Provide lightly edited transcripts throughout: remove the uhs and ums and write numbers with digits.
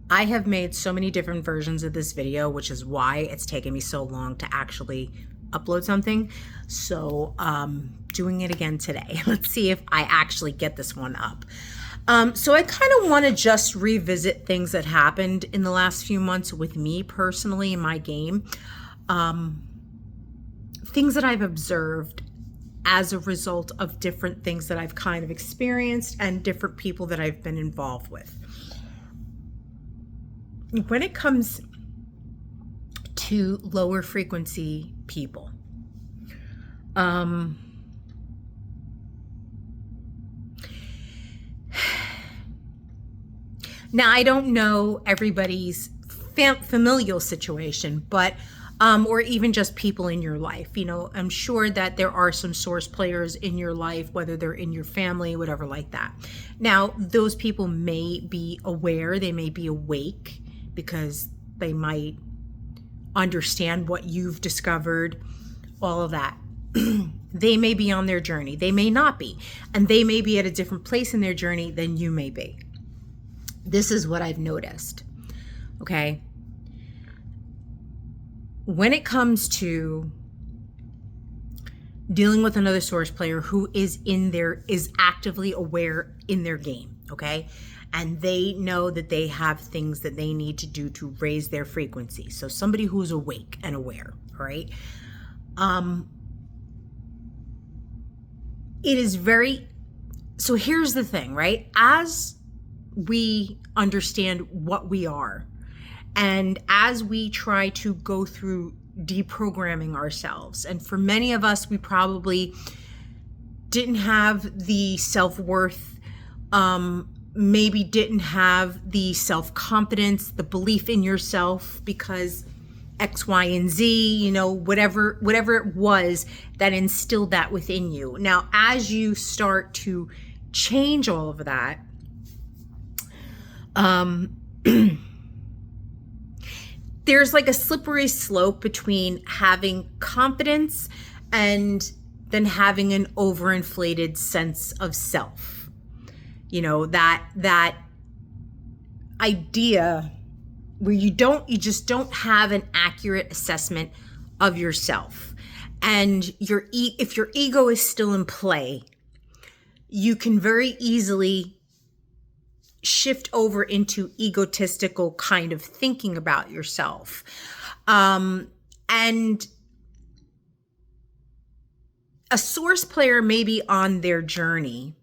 I have made so many different versions of this video, which is why it's taken me so long to actually upload something. So doing it again today. Let's see if I actually get this one up. So I kind of want to just revisit things that happened in the last few months with me personally in my game. Things that I've observed as a result of different things that I've kind of experienced and different people that I've been involved with. When it comes to lower frequency people, now I don't know everybody's familial situation, but or even just people in your life. You know, I'm sure that there are some source players in your life, whether they're in your family, whatever like that. Now, those people may be aware, they may be awake, because they might understand what you've discovered, all of that. They may be on their journey. They may not be. And they may be at a different place in their journey than you may be. This is what I've noticed. Okay? When it comes to dealing with another source player who is actively aware in their game, okay? And they know that they have things that they need to do to raise their frequency. So somebody who is awake and aware, right? It is so here's the thing, right? As we understand what we are, and as we try to go through deprogramming ourselves, and for many of us, we probably didn't have the self-worth, maybe didn't have the self-confidence, the belief in yourself because X, Y, and Z, you know, whatever it was that instilled that within you. Now, as you start to change all of that, there's like a slippery slope between having confidence and then having an overinflated sense of self. You know, that idea where you just don't have an accurate assessment of yourself. And if your ego is still in play, you can very easily shift over into egotistical kind of thinking about yourself. And a source player may be on their journey.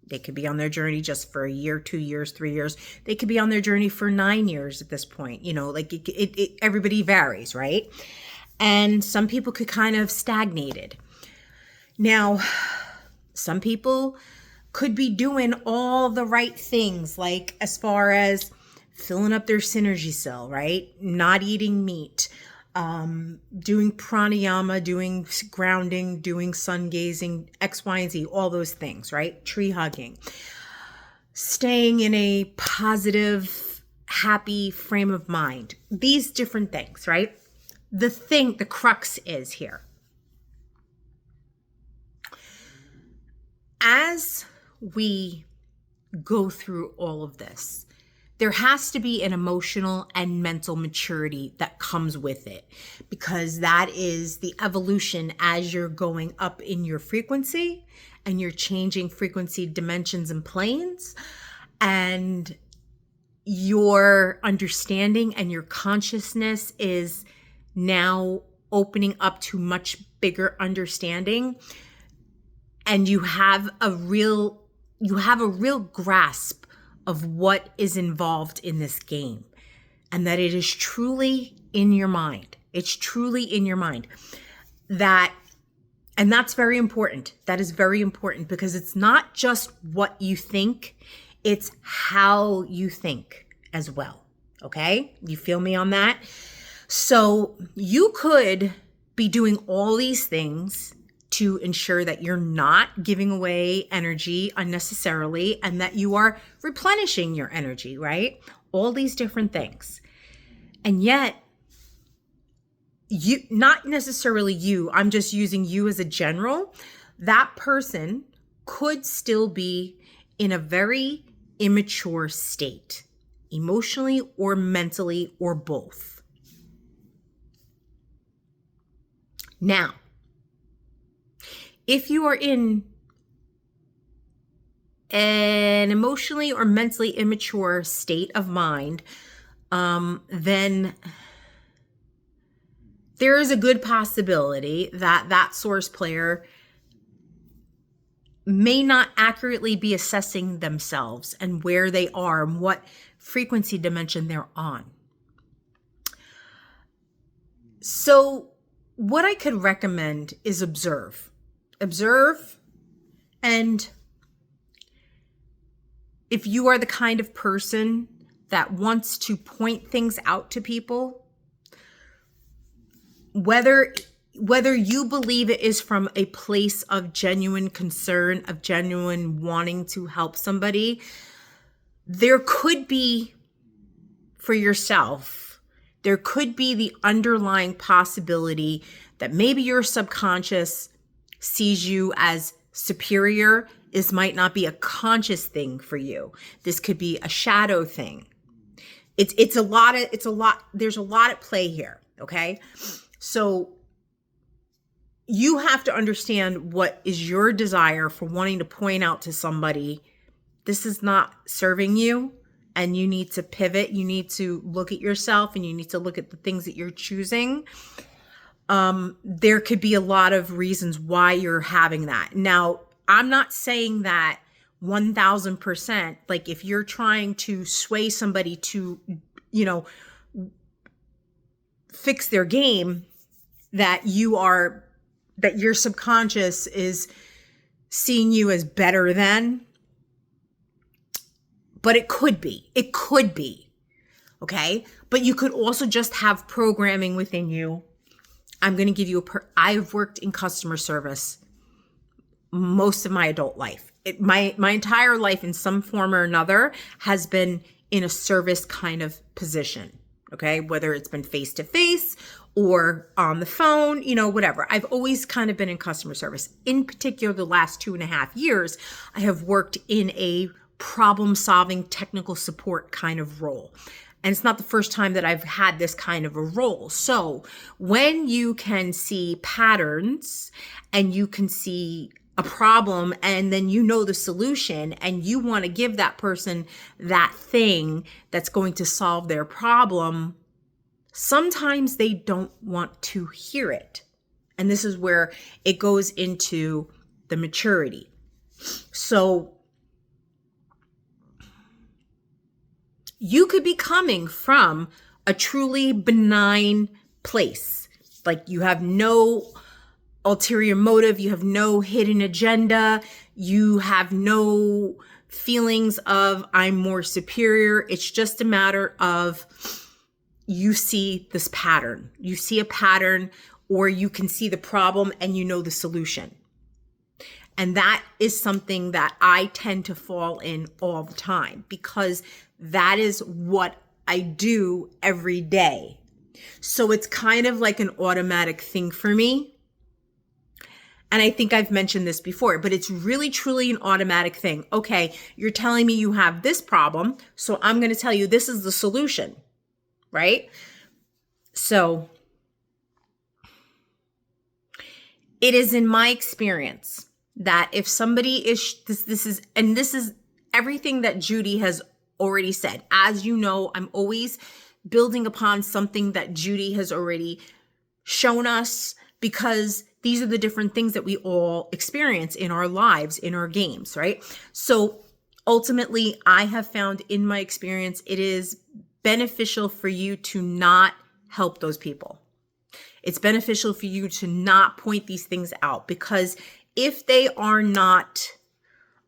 They could be on their journey just for a year, 2 years, 3 years. They could be on their journey for 9 years at this point. You know, like everybody varies, right? And some people could kind of stagnated. Now, some people could be doing all the right things, like as far as filling up their synergy cell, right? Not eating meat, doing pranayama, doing grounding, doing sun gazing, X, Y, and Z, all those things, right? Tree hugging, staying in a positive, happy frame of mind, these different things, right? The crux is here. As we go through all of this, there has to be an emotional and mental maturity that comes with it, because that is the evolution as you're going up in your frequency and you're changing frequency dimensions and planes, and your understanding and your consciousness is now opening up to much bigger understanding, and you have a real grasp of what is involved in this game, and that it is truly in your mind. It's truly in your mind. And that's very important. That is very important, because it's not just what you think, it's how you think as well. Okay? You feel me on that? So you could be doing all these things to ensure that you're not giving away energy unnecessarily and that you are replenishing your energy, right? All these different things. And yet, not necessarily you, I'm just using you as a general, that person could still be in a very immature state emotionally or mentally or both. Now, if you are in an emotionally or mentally immature state of mind, then there is a good possibility that that source player may not accurately be assessing themselves and where they are and what frequency dimension they're on. So what I could recommend is observe. Observe, and if you are the kind of person that wants to point things out to people, whether you believe it is from a place of genuine concern, of genuine wanting to help somebody, there could be, for yourself, there could be the underlying possibility that maybe your subconscious sees you as superior. This might not be a conscious thing for you. This could be a shadow thing. There's a lot at play here, okay? So you have to understand what is your desire for wanting to point out to somebody, this is not serving you, and you need to pivot. You need to look at yourself, and you need to look at the things that you're choosing. There could be a lot of reasons why you're having that. Now, I'm not saying that 1000%, like if you're trying to sway somebody to, fix their game, that your subconscious is seeing you as better than, but it could be, okay? But you could also just have programming within you. I'm going to give you I've worked in customer service most of my adult life. My entire life in some form or another has been in a service kind of position, okay? Whether it's been face-to-face or on the phone, whatever. I've always kind of been in customer service. In particular, the last 2.5 years, I have worked in a problem-solving technical support kind of role. And it's not the first time that I've had this kind of a role. So when you can see patterns and you can see a problem and then the solution and you want to give that person that thing that's going to solve their problem, sometimes they don't want to hear it. And this is where it goes into the maturity. So you could be coming from a truly benign place. Like you have no ulterior motive, you have no hidden agenda, you have no feelings of I'm more superior. It's just a matter of you see this pattern. You see a pattern, or you can see the problem and the solution. And that is something that I tend to fall in all the time because that is what I do every day. So it's kind of like an automatic thing for me. And I think I've mentioned this before, but it's really, truly an automatic thing. Okay, you're telling me you have this problem, so I'm going to tell you this is the solution, right? So it is in my experience that if somebody is, this is everything that Judy has already said. As you know, I'm always building upon something that Judy has already shown us, because these are the different things that we all experience in our lives, in our games, right? So ultimately, I have found in my experience, it is beneficial for you to not help those people. It's beneficial for you to not point these things out, because if they are not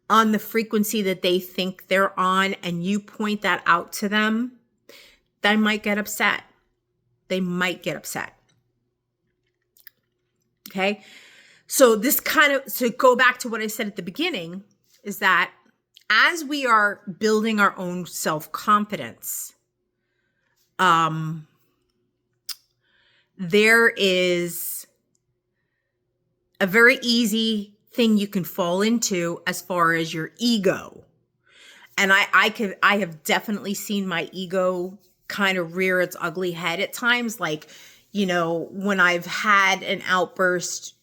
on the frequency that they think they're on and you point that out to them, they might get upset. Okay? So to go back to what I said at the beginning, is that as we are building our own self-confidence, there is a very easy thing you can fall into as far as your ego. And I have definitely seen my ego kind of rear its ugly head at times. Like, when I've had an outburst,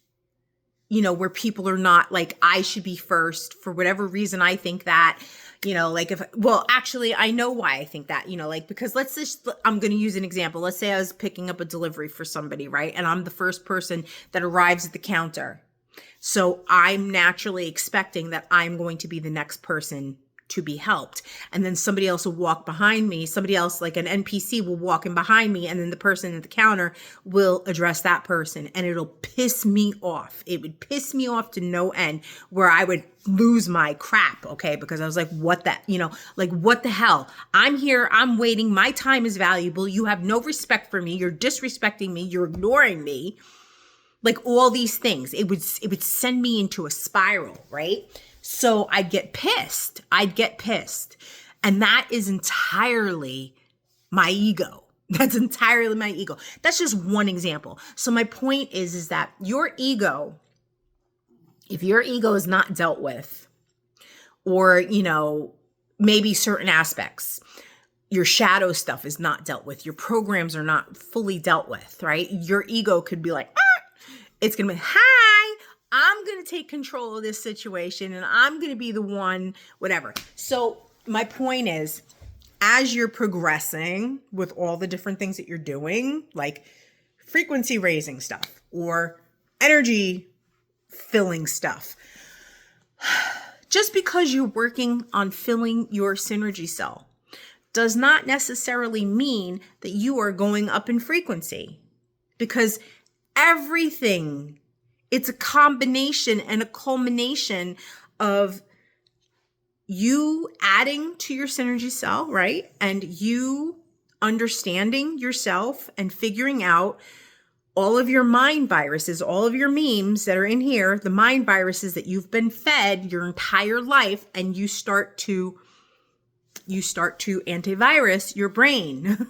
where people are not like, I should be first for whatever reason. I think that, like actually, I know why I think that, like, because I'm going to use an example. Let's say I was picking up a delivery for somebody, right? And I'm the first person that arrives at the counter. So I'm naturally expecting that I'm going to be the next person to be helped. And then somebody else will walk behind me. Somebody else, like an NPC, will walk in behind me. And then the person at the counter will address that person. And it'll piss me off. It would piss me off to no end, where I would lose my crap. Okay. Because I was like, what the hell? I'm here. I'm waiting. My time is valuable. You have no respect for me. You're disrespecting me. You're ignoring me. Like all these things, it would send me into a spiral, right? So I'd get pissed. And that is entirely my ego. That's entirely my ego. That's just one example. So my point is that your ego, if your ego is not dealt with, or, maybe certain aspects, your shadow stuff is not dealt with, your programs are not fully dealt with, right? Your ego could be like, it's going to be, hi, I'm going to take control of this situation and I'm going to be the one, whatever. So my point is, as you're progressing with all the different things that you're doing, like frequency raising stuff or energy filling stuff, just because you're working on filling your synergy cell does not necessarily mean that you are going up in frequency, because everything, it's a combination and a culmination of you adding to your synergy cell, right? And you understanding yourself and figuring out all of your mind viruses, all of your memes that are in here, the mind viruses that you've been fed your entire life, and you start to antivirus your brain.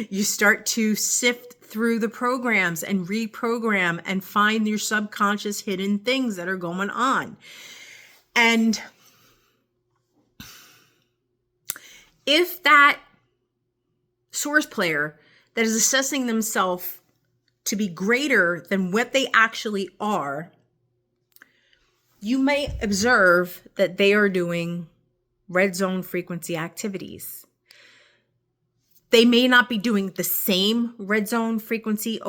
You start to sift through the programs and reprogram and find your subconscious hidden things that are going on. And if that source player that is assessing themselves to be greater than what they actually are, you may observe that they are doing red zone frequency activities. They may not be doing the same red zone frequency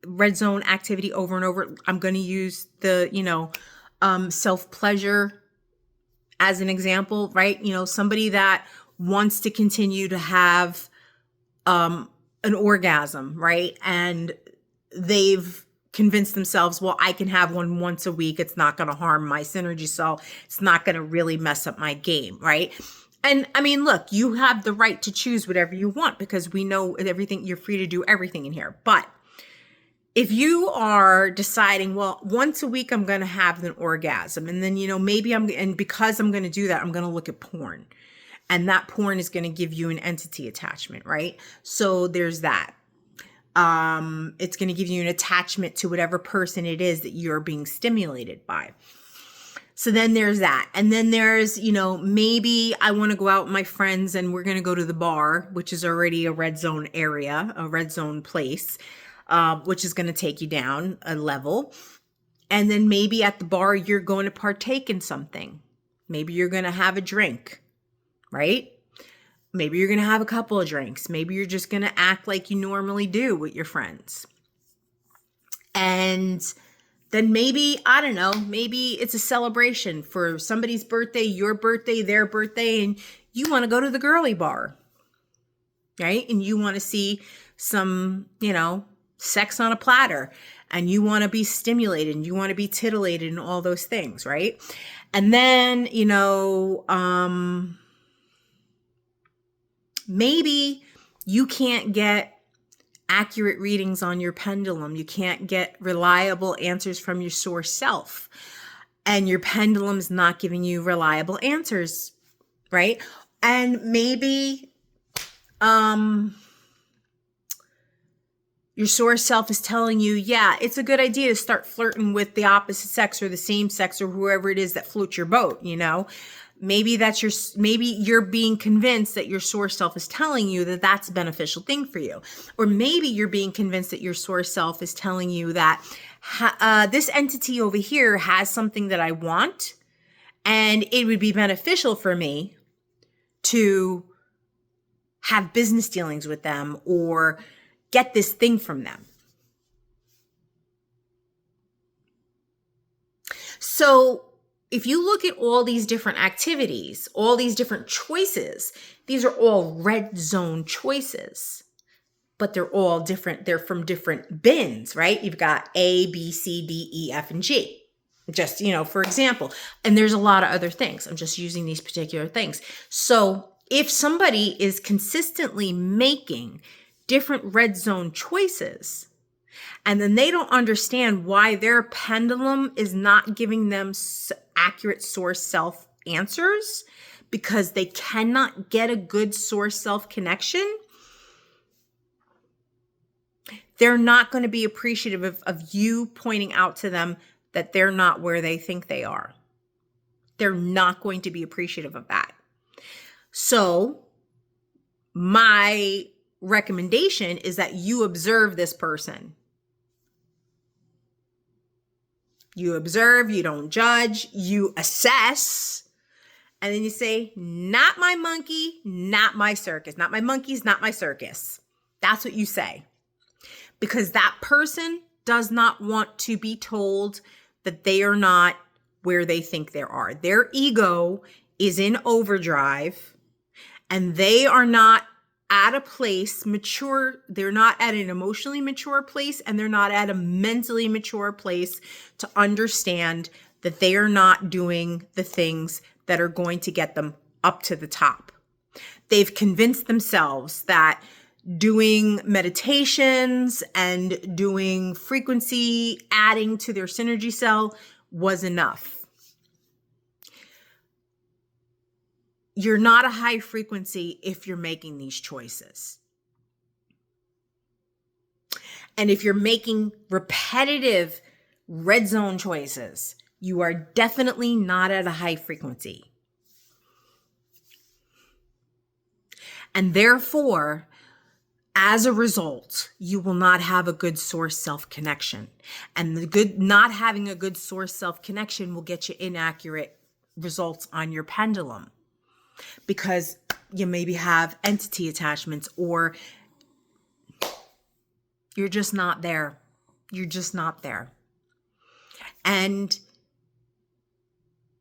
red zone activity over and over. I'm going to use the, self-pleasure as an example, right? Somebody that wants to continue to have an orgasm, right? And they've convinced themselves, well, I can have one once a week. It's not going to harm my synergy cell. It's not going to really mess up my game, right? And I mean, look, you have the right to choose whatever you want, because we know everything, you're free to do everything in here. But if you are deciding, well, once a week, I'm going to have an orgasm, and then, because I'm going to do that, I'm going to look at porn, and that porn is going to give you an entity attachment, right? So there's that. It's going to give you an attachment to whatever person it is that you're being stimulated by. So then there's that. And then there's, maybe I want to go out with my friends and we're going to go to the bar, which is already a red zone area, a red zone place, which is going to take you down a level. And then maybe at the bar, you're going to partake in something. Maybe you're going to have a drink, right? Maybe you're going to have a couple of drinks. Maybe you're just going to act like you normally do with your friends. And then maybe, I don't know, maybe it's a celebration for somebody's birthday, your birthday, their birthday, and you want to go to the girly bar, right? And you want to see some, sex on a platter, and you want to be stimulated and you want to be titillated and all those things, right? And then, maybe you can't get accurate readings on your pendulum. You can't get reliable answers from your source self. And your pendulum's not giving you reliable answers, right? And maybe your source self is telling you, yeah, it's a good idea to start flirting with the opposite sex or the same sex or whoever it is that floats your boat, Maybe maybe you're being convinced that your source self is telling you that that's a beneficial thing for you. Or maybe you're being convinced that your source self is telling you that this entity over here has something that I want, and it would be beneficial for me to have business dealings with them or get this thing from them. So if you look at all these different activities, all these different choices, these are all red zone choices, but they're all different. They're from different bins, right? You've got A, B, C, D, E, F, and G. Just, for example, and there's a lot of other things. I'm just using these particular things. So if somebody is consistently making different red zone choices, and then they don't understand why their pendulum is not giving them accurate source self answers because they cannot get a good source self connection, they're not going to be appreciative of you pointing out to them that they're not where they think they are. They're not going to be appreciative of that. So my recommendation is that you observe this person. You observe, you don't judge, you assess, and then you say, not my monkey, not my circus, not my monkeys, not my circus. That's what you say. Because that person does not want to be told that they are not where they think they are. Their ego is in overdrive, and they are not at a place mature. They're not at an emotionally mature place, and they're not at a mentally mature place to understand that they are not doing the things that are going to get them up to the top. They've convinced themselves that doing meditations and doing frequency adding to their synergy cell was enough. You're not a high frequency if you're making these choices. And if you're making repetitive red zone choices, you are definitely not at a high frequency. And therefore, as a result, you will not have a good source self connection. And not having a good source self connection will get you inaccurate results on your pendulum. Because you maybe have entity attachments, or you're just not there. You're just not there. And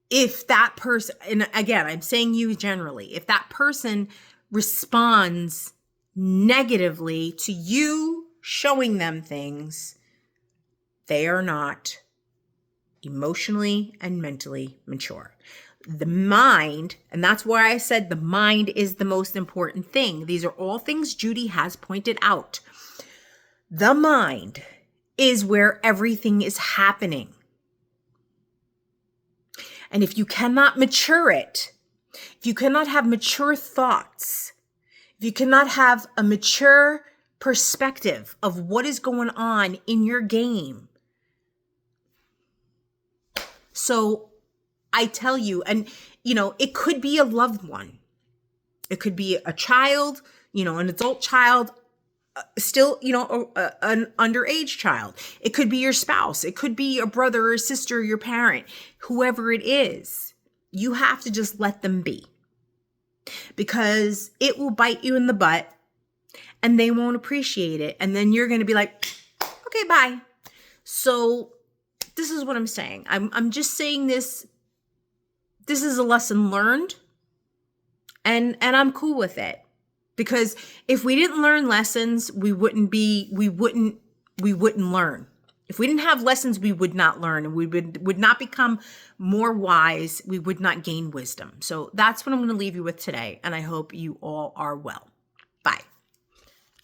if that person, and again, I'm saying you generally, if that person responds negatively to you showing them things, they are not emotionally and mentally mature. The mind, and that's why I said the mind is the most important thing. These are all things Judy has pointed out. The mind is where everything is happening. And if you cannot mature it, if you cannot have mature thoughts, if you cannot have a mature perspective of what is going on in your game. So I tell you, and it could be a loved one. It could be a child, an adult child, still, an underage child. It could be your spouse. It could be a brother or sister, your parent, whoever it is. You have to just let them be, because it will bite you in the butt and they won't appreciate it. And then you're going to be like, okay, bye. So this is what I'm saying. I'm just saying this. This is a lesson learned, and I'm cool with it, because if we didn't learn lessons, we wouldn't learn. If we didn't have lessons, we would not learn, and we would not become more wise. We would not gain wisdom. So that's what I'm going to leave you with today, and I hope you all are well.